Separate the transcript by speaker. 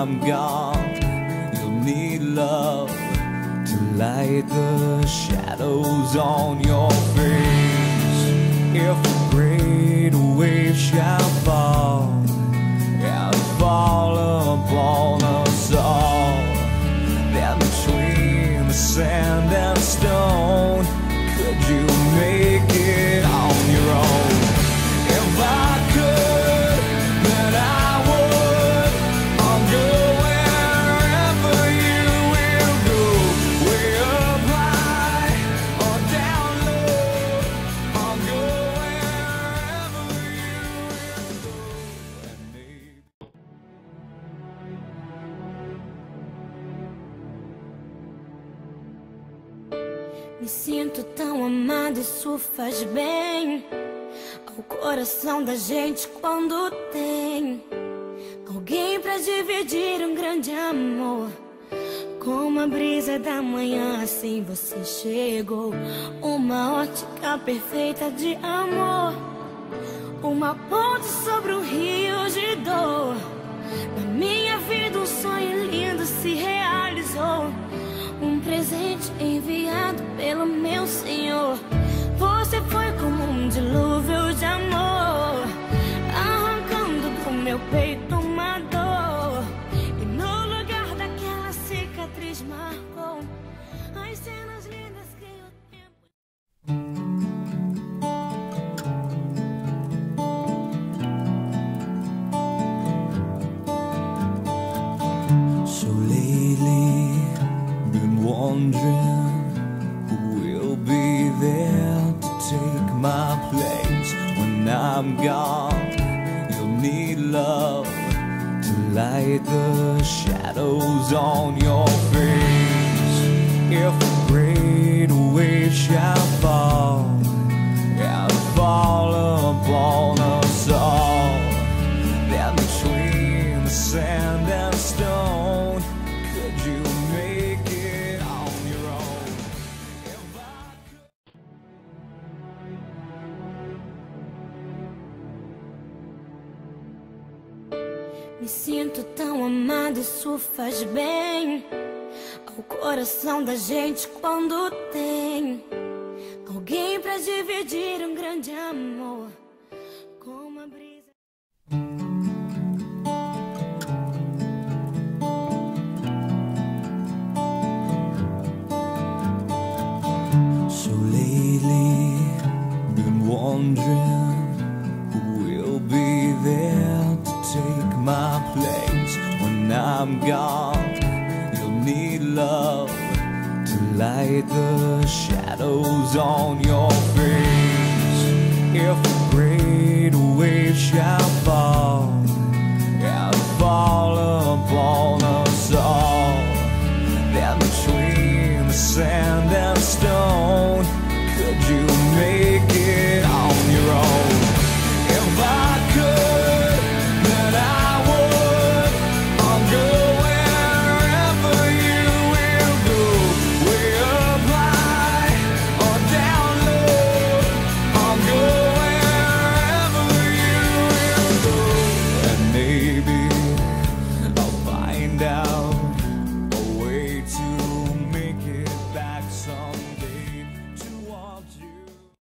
Speaker 1: I'm gone, you'll need love to light the shadows on your face. If a great wave shall fall and fall upon us all, then between the sand and stone, could you make it on your own? If I could, then I would. I'll go wherever you will go, way up high or down low. I'll go wherever you will go.
Speaker 2: Me sinto tão amado, isso faz bem ao coração da gente quando tem alguém pra dividir um grande amor. Como a brisa da manhã, assim você chegou. Uma ótica perfeita de amor, uma ponte sobre um rio de dor. Na minha vida um sonho lindo se realizou, um presente enviado pelo meu Senhor. Você foi como um dilúvio de amor, arrancando do meu peito uma dor. E no lugar daquela cicatriz marcou as cenas lindas que o tempo...
Speaker 1: So lately, been wondering who will be there to take my place when I'm gone. You'll need love to light the shadows on your face. If a great wave shall fall and fall upon us all, then between the sand and stone, could you make it on your own? If I
Speaker 2: Me sinto tão amado, isso faz bem ao coração da gente quando tem alguém pra dividir um grande amor. Como a brisa...
Speaker 1: So lately, been wondering who will be there to take my place when I'm gone. You'll need love to light the shadows on your face. If a great